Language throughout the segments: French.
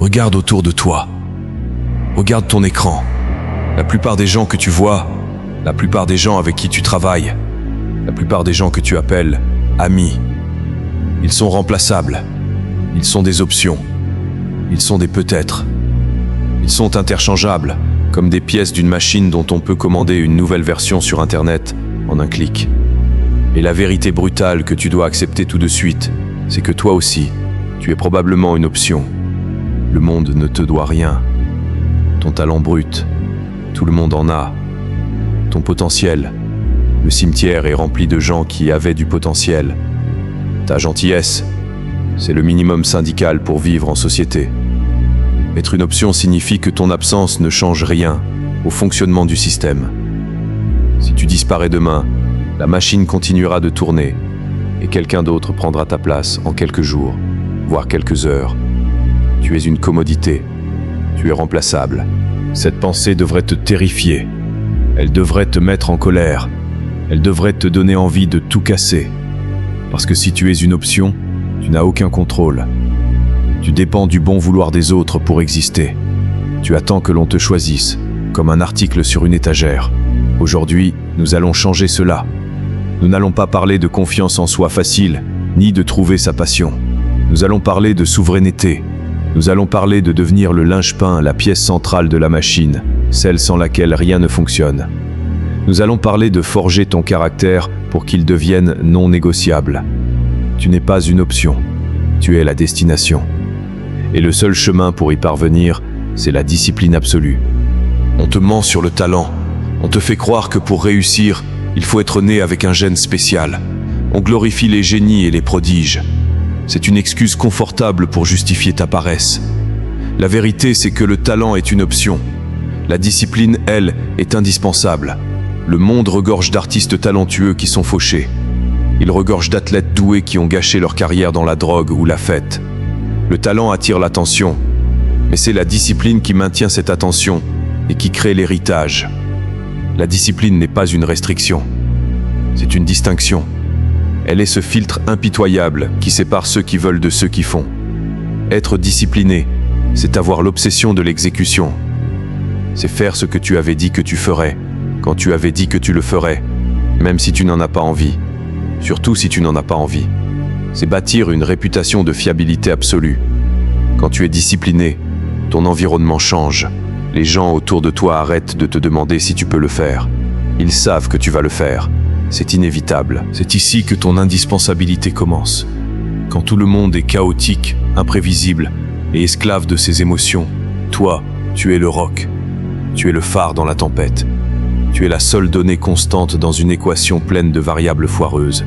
Regarde autour de toi. Regarde ton écran. La plupart des gens que tu vois, la plupart des gens avec qui tu travailles, la plupart des gens que tu appelles amis, ils sont remplaçables. Ils sont des options. Ils sont des peut-être. Ils sont interchangeables, comme des pièces d'une machine dont on peut commander une nouvelle version sur Internet en un clic. Et la vérité brutale que tu dois accepter tout de suite, c'est que toi aussi, tu es probablement une option. Le monde ne te doit rien. Ton talent brut, tout le monde en a. Ton potentiel, le cimetière est rempli de gens qui avaient du potentiel. Ta gentillesse, c'est le minimum syndical pour vivre en société. Être une option signifie que ton absence ne change rien au fonctionnement du système. Si tu disparais demain, la machine continuera de tourner et quelqu'un d'autre prendra ta place en quelques jours, voire quelques heures. Tu es une commodité. Tu es remplaçable. Cette pensée devrait te terrifier. Elle devrait te mettre en colère. Elle devrait te donner envie de tout casser. Parce que si tu es une option, tu n'as aucun contrôle. Tu dépends du bon vouloir des autres pour exister. Tu attends que l'on te choisisse, comme un article sur une étagère. Aujourd'hui, nous allons changer cela. Nous n'allons pas parler de confiance en soi facile, ni de trouver sa passion. Nous allons parler de souveraineté. Nous allons parler de devenir le linge-pain, la pièce centrale de la machine, celle sans laquelle rien ne fonctionne. Nous allons parler de forger ton caractère pour qu'il devienne non négociable. Tu n'es pas une option, tu es la destination. Et le seul chemin pour y parvenir, c'est la discipline absolue. On te ment sur le talent. On te fait croire que pour réussir, il faut être né avec un gène spécial. On glorifie les génies et les prodiges. C'est une excuse confortable pour justifier ta paresse. La vérité, c'est que le talent est une option. La discipline, elle, est indispensable. Le monde regorge d'artistes talentueux qui sont fauchés. Il regorge d'athlètes doués qui ont gâché leur carrière dans la drogue ou la fête. Le talent attire l'attention, mais c'est la discipline qui maintient cette attention et qui crée l'héritage. La discipline n'est pas une restriction, c'est une distinction. Elle est ce filtre impitoyable qui sépare ceux qui veulent de ceux qui font. Être discipliné, c'est avoir l'obsession de l'exécution. C'est faire ce que tu avais dit que tu ferais, quand tu avais dit que tu le ferais, même si tu n'en as pas envie. Surtout si tu n'en as pas envie. C'est bâtir une réputation de fiabilité absolue. Quand tu es discipliné, ton environnement change. Les gens autour de toi arrêtent de te demander si tu peux le faire. Ils savent que tu vas le faire. C'est inévitable. C'est ici que ton indispensabilité commence. Quand tout le monde est chaotique, imprévisible et esclave de ses émotions, toi, tu es le roc. Tu es le phare dans la tempête. Tu es la seule donnée constante dans une équation pleine de variables foireuses.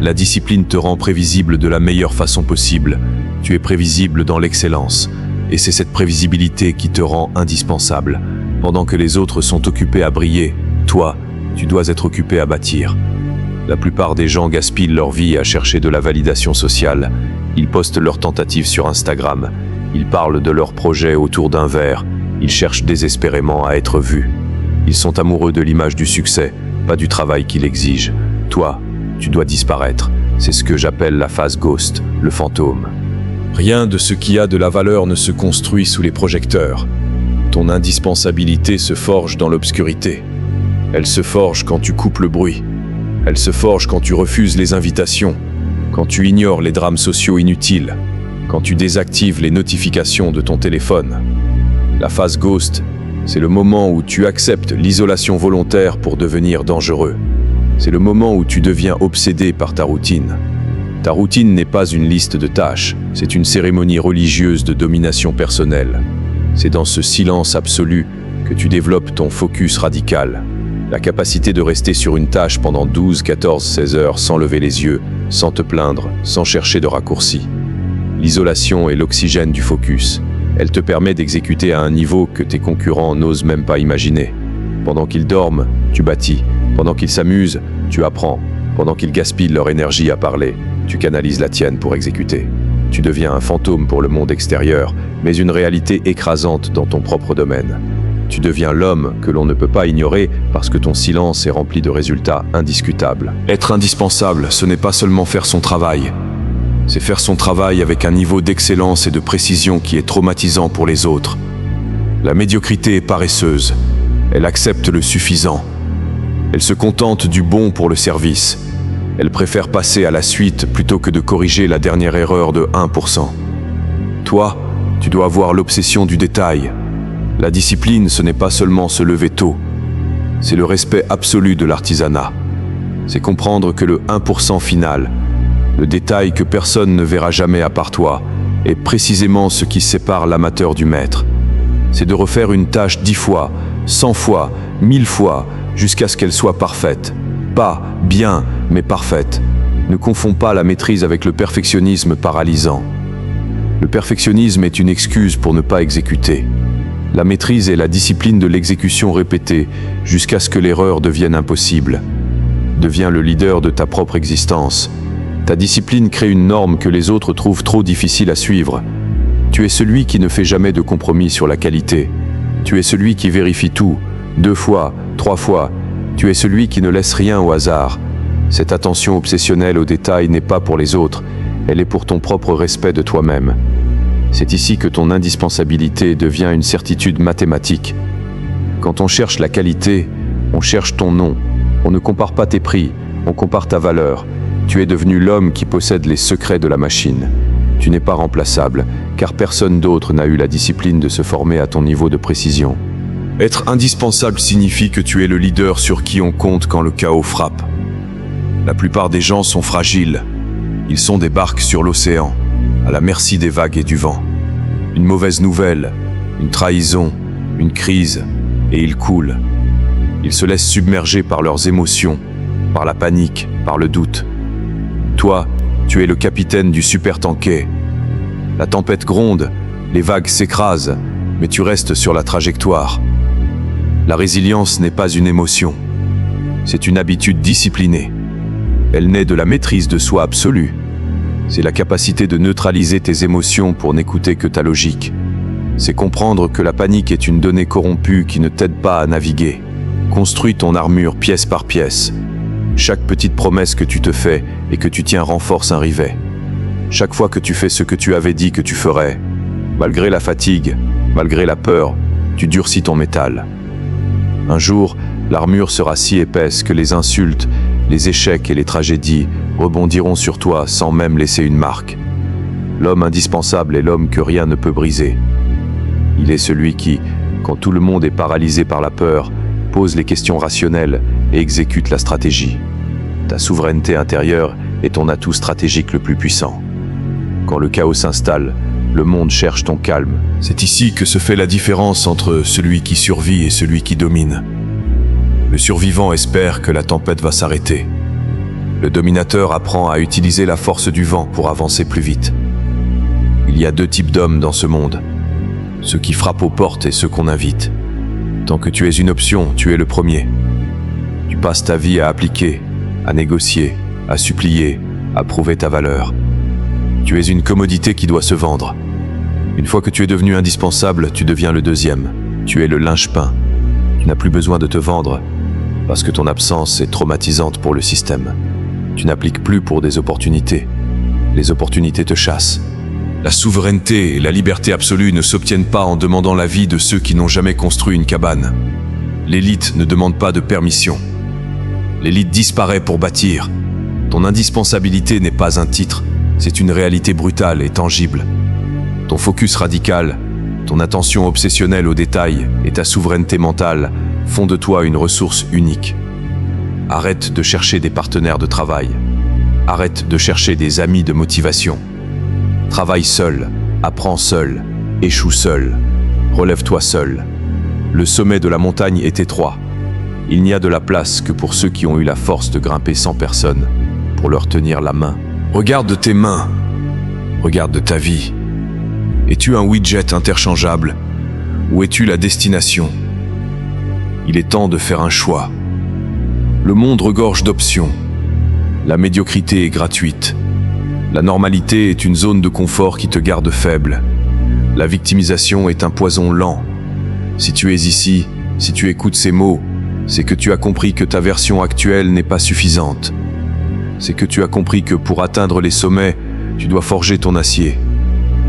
La discipline te rend prévisible de la meilleure façon possible. Tu es prévisible dans l'excellence. Et c'est cette prévisibilité qui te rend indispensable. Pendant que les autres sont occupés à briller, toi, tu dois être occupé à bâtir. La plupart des gens gaspillent leur vie à chercher de la validation sociale. Ils postent leurs tentatives sur Instagram. Ils parlent de leurs projets autour d'un verre. Ils cherchent désespérément à être vus. Ils sont amoureux de l'image du succès, pas du travail qu'il exige. Toi, tu dois disparaître. C'est ce que j'appelle la phase ghost, le fantôme. Rien de ce qui a de la valeur ne se construit sous les projecteurs. Ton indispensabilité se forge dans l'obscurité. Elle se forge quand tu coupes le bruit. Elle se forge quand tu refuses les invitations, quand tu ignores les drames sociaux inutiles, quand tu désactives les notifications de ton téléphone. La phase ghost, c'est le moment où tu acceptes l'isolation volontaire pour devenir dangereux. C'est le moment où tu deviens obsédé par ta routine. Ta routine n'est pas une liste de tâches, c'est une cérémonie religieuse de domination personnelle. C'est dans ce silence absolu que tu développes ton focus radical. La capacité de rester sur une tâche pendant 12, 14, 16 heures sans lever les yeux, sans te plaindre, sans chercher de raccourcis. L'isolation est l'oxygène du focus. Elle te permet d'exécuter à un niveau que tes concurrents n'osent même pas imaginer. Pendant qu'ils dorment, tu bâtis. Pendant qu'ils s'amusent, tu apprends. Pendant qu'ils gaspillent leur énergie à parler, tu canalises la tienne pour exécuter. Tu deviens un fantôme pour le monde extérieur, mais une réalité écrasante dans ton propre domaine. Tu deviens l'homme que l'on ne peut pas ignorer parce que ton silence est rempli de résultats indiscutables. Être indispensable, ce n'est pas seulement faire son travail. C'est faire son travail avec un niveau d'excellence et de précision qui est traumatisant pour les autres. La médiocrité est paresseuse. Elle accepte le suffisant. Elle se contente du bon pour le service. Elle préfère passer à la suite plutôt que de corriger la dernière erreur de 1%. Toi, tu dois avoir l'obsession du détail. La discipline, ce n'est pas seulement se lever tôt. C'est le respect absolu de l'artisanat. C'est comprendre que le 1% final, le détail que personne ne verra jamais à part toi, est précisément ce qui sépare l'amateur du maître. C'est de refaire une tâche 10 fois, 100 fois, 1000 fois, jusqu'à ce qu'elle soit parfaite. Pas bien, mais parfaite. Ne confonds pas la maîtrise avec le perfectionnisme paralysant. Le perfectionnisme est une excuse pour ne pas exécuter. La maîtrise est la discipline de l'exécution répétée jusqu'à ce que l'erreur devienne impossible. Deviens le leader de ta propre existence. Ta discipline crée une norme que les autres trouvent trop difficile à suivre. Tu es celui qui ne fait jamais de compromis sur la qualité. Tu es celui qui vérifie tout, 2 fois, 3 fois. Tu es celui qui ne laisse rien au hasard. Cette attention obsessionnelle aux détails n'est pas pour les autres, elle est pour ton propre respect de toi-même. C'est ici que ton indispensabilité devient une certitude mathématique. Quand on cherche la qualité, on cherche ton nom. On ne compare pas tes prix, on compare ta valeur. Tu es devenu l'homme qui possède les secrets de la machine. Tu n'es pas remplaçable, car personne d'autre n'a eu la discipline de se former à ton niveau de précision. Être indispensable signifie que tu es le leader sur qui on compte quand le chaos frappe. La plupart des gens sont fragiles. Ils sont des barques sur l'océan, à la merci des vagues et du vent. Une mauvaise nouvelle, une trahison, une crise, et ils coulent. Ils se laissent submerger par leurs émotions, par la panique, par le doute. Toi, tu es le capitaine du supertanker. La tempête gronde, les vagues s'écrasent, mais tu restes sur la trajectoire. La résilience n'est pas une émotion, c'est une habitude disciplinée. Elle naît de la maîtrise de soi absolue. C'est la capacité de neutraliser tes émotions pour n'écouter que ta logique. C'est comprendre que la panique est une donnée corrompue qui ne t'aide pas à naviguer. Construis ton armure pièce par pièce. Chaque petite promesse que tu te fais et que tu tiens renforce un rivet. Chaque fois que tu fais ce que tu avais dit que tu ferais, malgré la fatigue, malgré la peur, tu durcis ton métal. Un jour, l'armure sera si épaisse que les insultes, les échecs et les tragédies rebondiront sur toi sans même laisser une marque. L'homme indispensable est l'homme que rien ne peut briser. Il est celui qui, quand tout le monde est paralysé par la peur, pose les questions rationnelles et exécute la stratégie. Ta souveraineté intérieure est ton atout stratégique le plus puissant. Quand le chaos s'installe, le monde cherche ton calme. C'est ici que se fait la différence entre celui qui survit et celui qui domine. Le survivant espère que la tempête va s'arrêter. Le dominateur apprend à utiliser la force du vent pour avancer plus vite. Il y a 2 types d'hommes dans ce monde. Ceux qui frappent aux portes et ceux qu'on invite. Tant que tu es une option, tu es le premier. Tu passes ta vie à appliquer, à négocier, à supplier, à prouver ta valeur. Tu es une commodité qui doit se vendre. Une fois que tu es devenu indispensable, tu deviens le deuxième. Tu es le linge-pain. Tu n'as plus besoin de te vendre, parce que ton absence est traumatisante pour le système. Tu n'appliques plus pour des opportunités. Les opportunités te chassent. La souveraineté et la liberté absolue ne s'obtiennent pas en demandant l'avis de ceux qui n'ont jamais construit une cabane. L'élite ne demande pas de permission. L'élite disparaît pour bâtir. Ton indispensabilité n'est pas un titre, c'est une réalité brutale et tangible. Ton focus radical, ton attention obsessionnelle aux détails et ta souveraineté mentale font de toi une ressource unique. Arrête de chercher des partenaires de travail. Arrête de chercher des amis de motivation. Travaille seul, apprends seul, échoue seul, relève-toi seul. Le sommet de la montagne est étroit. Il n'y a de la place que pour ceux qui ont eu la force de grimper sans personne, pour leur tenir la main. Regarde tes mains, regarde ta vie. Es-tu un widget interchangeable ou es-tu la destination? Il est temps de faire un choix. Le monde regorge d'options. La médiocrité est gratuite. La normalité est une zone de confort qui te garde faible. La victimisation est un poison lent. Si tu es ici, si tu écoutes ces mots, c'est que tu as compris que ta version actuelle n'est pas suffisante. C'est que tu as compris que pour atteindre les sommets, Tu dois forger ton acier.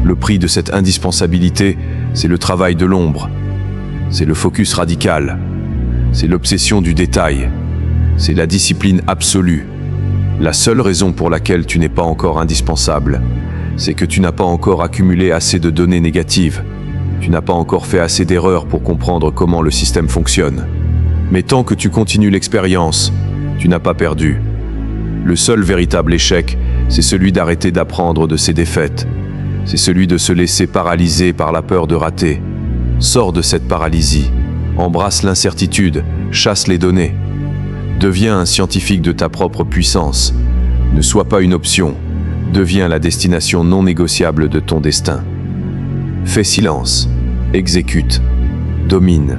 Le prix de cette indispensabilité, c'est le travail de l'ombre. C'est le focus radical. C'est l'obsession du détail. C'est la discipline absolue. La seule raison pour laquelle tu n'es pas encore indispensable, c'est que tu n'as pas encore accumulé assez de données négatives. Tu n'as pas encore fait assez d'erreurs pour comprendre comment le système fonctionne. Mais tant que tu continues l'expérience, tu n'as pas perdu. Le seul véritable échec, c'est celui d'arrêter d'apprendre de ses défaites. C'est celui de se laisser paralyser par la peur de rater. Sors de cette paralysie. Embrasse l'incertitude. Chasse les données. Deviens un scientifique de ta propre puissance. Ne sois pas une option. Deviens la destination non négociable de ton destin. Fais silence. Exécute. Domine.